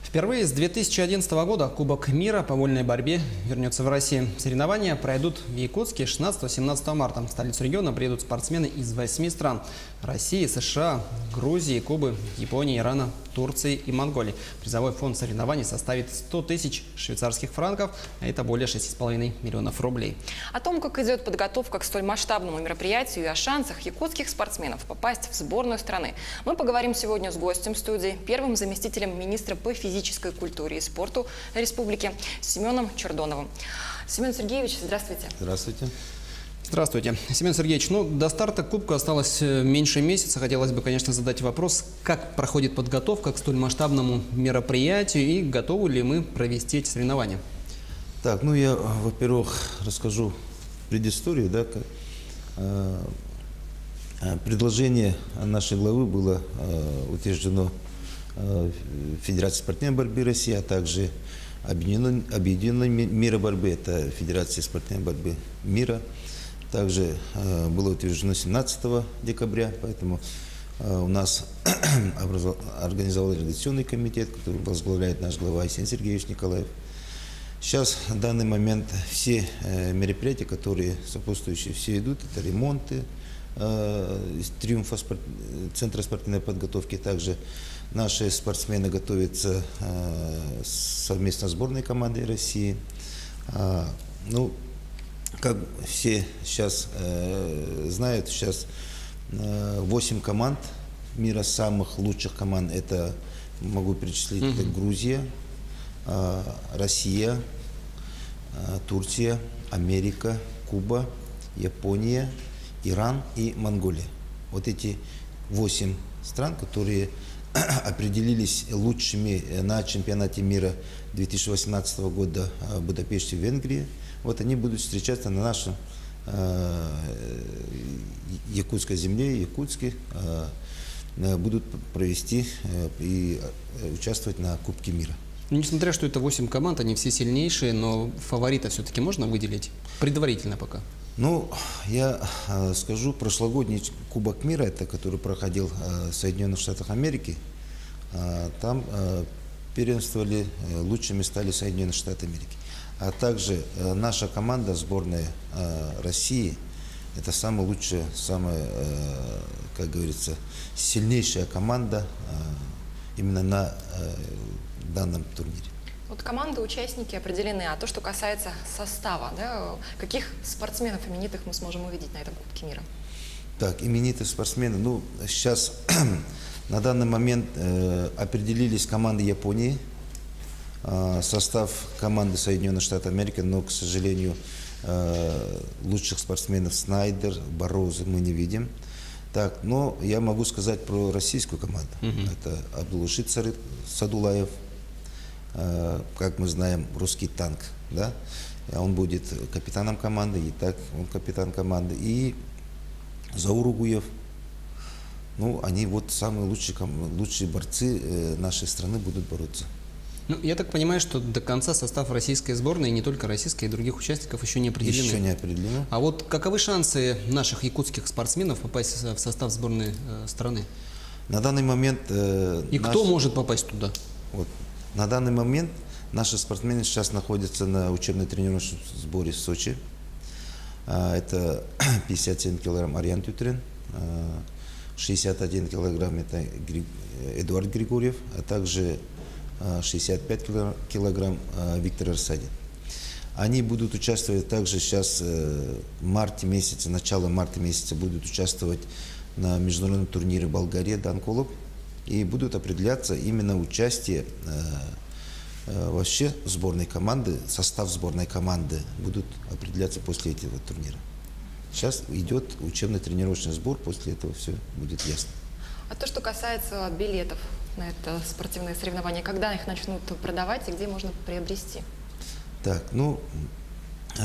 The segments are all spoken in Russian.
Впервые с 2011 года Кубок мира по вольной борьбе вернется в Россию. Соревнования пройдут в Якутске 16-17 марта. В столицу региона приедут спортсмены из 8 стран – России, США, Грузии, Кубы, Японии, Ирана, Турции и Монголии. Призовой фонд соревнований составит 100 тысяч швейцарских франков, а это более 6,5 миллионов рублей. О том, как идет подготовка к столь масштабному мероприятию и о шансах якутских спортсменов попасть в сборную страны, мы поговорим сегодня с гостем студии, первым заместителем министра по физической культуре и спорту Республики Семеном Чердоновым. Семен Сергеевич, здравствуйте. Здравствуйте. Здравствуйте. Семен Сергеевич, до старта Кубка осталось меньше месяца. Хотелось бы, конечно, задать вопрос, как проходит подготовка к столь масштабному мероприятию и готовы ли мы провести эти соревнования? Так, я, во-первых, расскажу предысторию. Предложение нашей главы было утверждено Федерацией спортивной борьбы России, а также Объединенной мира борьбы, это Федерация спортивной борьбы мира. Также было утверждено 17 декабря, поэтому у нас организовал организационный комитет, который возглавляет наш глава Арсений Сергеевич Николаев. Сейчас, в данный момент, все мероприятия, которые сопутствующие, все идут. Это ремонты Триумфа Центра спортивной подготовки. Также наши спортсмены готовятся совместно с сборной командой России. Как все сейчас знают, сейчас 8 команд мира, самых лучших команд. Это, могу перечислить, это Грузия, Россия, Турция, Америка, Куба, Япония, Иран и Монголия. Вот эти 8 стран, которые определились лучшими на чемпионате мира 2018 года в Будапеште, в Венгрии. Вот они будут встречаться на нашей якутской земле, Якутске, будут провести и участвовать на Кубке мира. Несмотря, что это 8 команд, они все сильнейшие, но фаворита все-таки можно выделить? Предварительно пока. Я скажу, прошлогодний Кубок мира, это который проходил в Соединенных Штатах Америки, там первенствовали, лучшими стали Соединенные Штаты Америки. А также наша команда, сборная России, это самая лучшая, самая, как говорится, сильнейшая команда именно на данном турнире. Вот команды, участники определены, а то, что касается состава, каких спортсменов именитых мы сможем увидеть на этом Кубке мира? Так, именитые спортсмены, сейчас на данный момент определились команды Японии, состав команды Соединенных Штатов Америки, но, к сожалению, лучших спортсменов Снайдер, Бороза мы не видим. Так, но я могу сказать про российскую команду. Это Абдулашид Садулаев, как мы знаем, русский танк, он будет капитаном команды, и так он капитан команды. И Заур Угуев, они самые лучшие борцы нашей страны будут бороться. Я так понимаю, что до конца состав российской сборной, и не только российской, и других участников еще не определены. Еще не определено. А вот каковы шансы наших якутских спортсменов попасть в состав сборной страны? На данный момент... кто может попасть туда? На данный момент наши спортсмены сейчас находятся на учебно-тренировочном сборе в Сочи. Это 57 килограмм Ариан Тютрин, 61 килограмм это Эдуард Григорьев, а также 65 килограмм Виктор Арсадин. Они будут участвовать также сейчас в марте месяце, начало марта месяца будут участвовать на международном турнире Болгария Данколоп и будут определяться именно участие вообще сборной команды, состав сборной команды будут определяться после этого турнира. Сейчас идет учебно-тренировочный сбор, после этого все будет ясно. А то, что касается билетов на это спортивное соревнование, когда их начнут продавать и где можно приобрести? Так,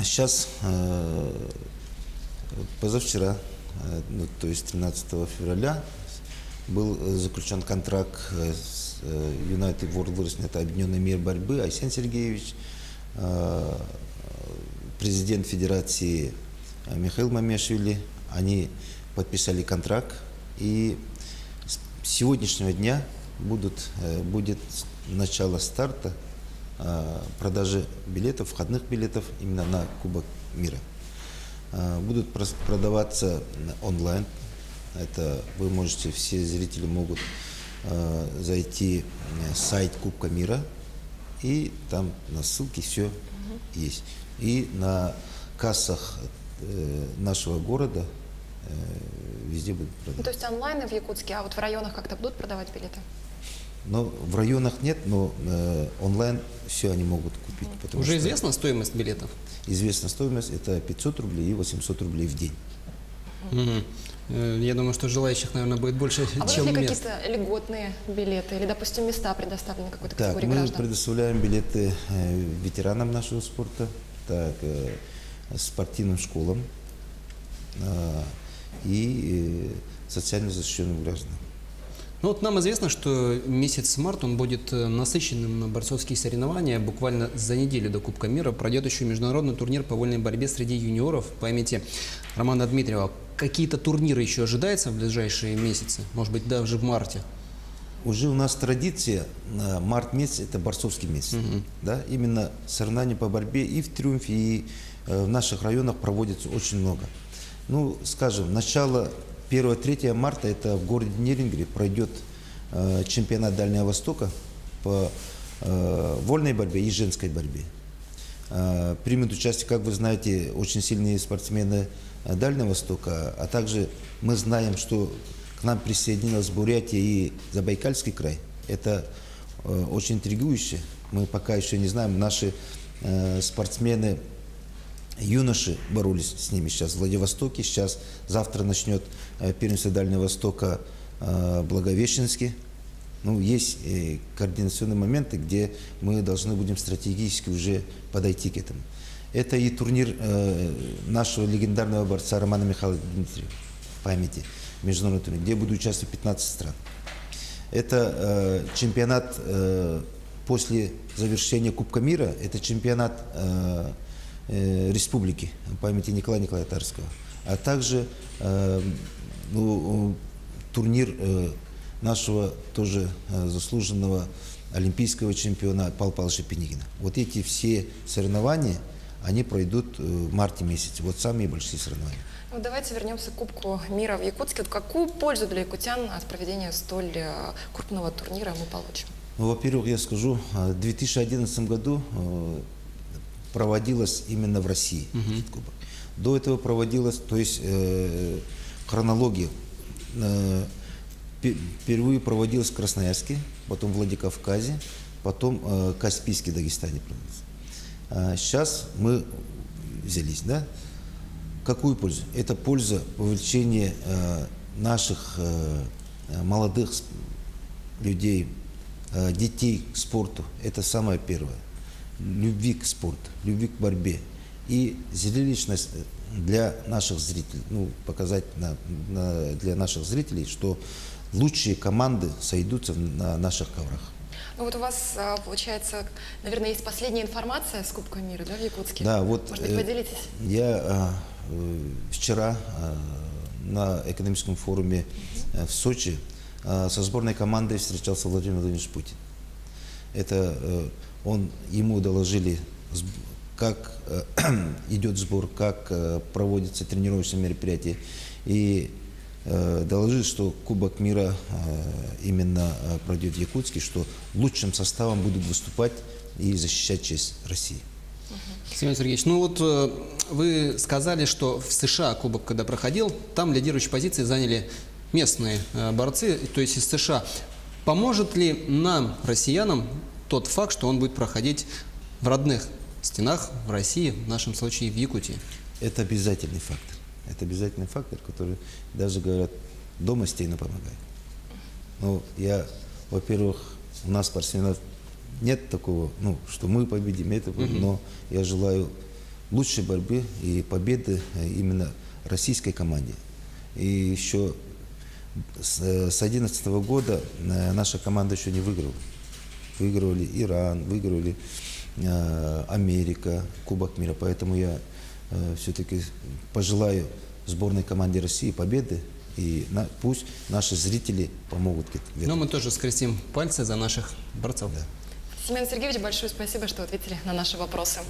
сейчас, позавчера, то есть 13 февраля, был заключен контракт с United World Wrestling, это Объединенный мир борьбы, Арсений Сергеевич, президент Федерации Михаил Мамешвили, они подписали контракт, и с сегодняшнего дня будет начала старта продажи билетов, входных билетов именно на Кубок мира. Будут продаваться онлайн. Это вы можете, все зрители могут зайти на сайт Кубка мира, и там на ссылке все есть. И на кассах нашего города везде будут Ну, продавать. то есть онлайн и в Якутске, а вот в районах как-то будут продавать билеты? Но в районах нет, но онлайн все они могут купить. Потому Уже что известна стоимость билетов? известна стоимость, это 500 рублей и 800 рублей в день. Мгм. Я думаю, что желающих, наверное, будет больше, А будут чем ли мест. какие-то льготные билеты или, допустим, места предоставлены какой-то Так, категории мы граждан? предоставляем билеты ветеранам нашего спорта, так, спортивным школам и социально защищенным гражданам. Ну вот нам известно, что месяц март он будет насыщенным на борцовские соревнования. Буквально за неделю до Кубка мира пройдет еще международный турнир по вольной борьбе среди юниоров по памяти Романа Дмитриева. Какие-то турниры еще ожидаются в ближайшие месяцы? Может быть, даже в марте? Уже у нас традиция, март месяц это борцовский месяц. Да? Именно соревнования по борьбе и в Триумфе, и в наших районах проводится очень много. Ну, скажем, начало 1-3 марта это в городе Нерюнгри пройдет чемпионат Дальнего Востока по вольной борьбе и женской борьбе. Примут участие, как вы знаете, очень сильные спортсмены Дальнего Востока, а также мы знаем, что к нам присоединилась Бурятия и Забайкальский край. Это очень интригующе. Мы пока еще не знаем, наши спортсмены, юноши боролись с ними сейчас в Владивостоке. Сейчас, завтра начнет первенство Дальнего Востока Благовещенске. Ну, есть координационные моменты, где мы должны будем стратегически уже подойти к этому. Это и турнир нашего легендарного борца Романа Михайловича Дмитриева в памяти, международный турнир, где будут участвовать 15 стран. Это чемпионат после завершения Кубка мира, это чемпионат республики в памяти Николая Николаевича Тарского, а также турнир нашего тоже заслуженного олимпийского чемпиона Павла Павловича Пеникина. Вот эти все соревнования, они пройдут в марте месяце. Вот самые большие соревнования. Ну, давайте вернемся к Кубку мира в Якутске. Вот какую пользу для якутян от проведения столь крупного турнира мы получим? Ну, во-первых, я скажу, в 2011 году проводилась именно в России этот кубок. До этого проводилась, то есть хронология. Впервые проводилась в Красноярске, потом в Владикавказе, потом Каспийский, Дагестане проводился. Сейчас мы взялись, да? Какую пользу? Это польза вовлечения наших молодых людей, детей к спорту. Это самое первое. Любви к спорту, любви к борьбе. И зрелищность для наших зрителей, ну, показать для наших зрителей, что лучшие команды сойдутся на наших коврах. Ну вот у вас, получается, наверное, есть последняя информация с Кубка мира, да, в Якутске? Да, вот Может быть, поделитесь? я вчера на экономическом форуме в Сочи со сборной командой встречался Владимир Владимирович Путин. Это ему доложили, как идет сбор, как проводятся тренировочные мероприятия. И доложили, что Кубок мира именно пройдет в Якутске, что лучшим составом будут выступать и защищать честь России. Семен Сергеевич, ну вот вы сказали, что в США Кубок, когда проходил, там лидирующие позиции заняли местные борцы, то есть из США. Поможет ли нам, россиянам, тот факт, что он будет проходить в родных стенах в России, в нашем случае в Якутии? Это обязательный фактор. Это обязательный фактор, который, даже говорят, дома стены помогает. Ну, во-первых, у нас спортсменов нет такого, ну, что мы победим, это, но я желаю лучшей борьбы и победы именно российской команде. И еще с 2011 года наша команда еще не выиграла. Выигрывали Иран, выигрывали Америка, Кубок мира. Поэтому я все-таки пожелаю сборной команде России победы И пусть наши зрители помогут в этом. Но мы тоже скрестим пальцы за наших борцов. Семен Сергеевич, большое спасибо, что ответили на наши вопросы.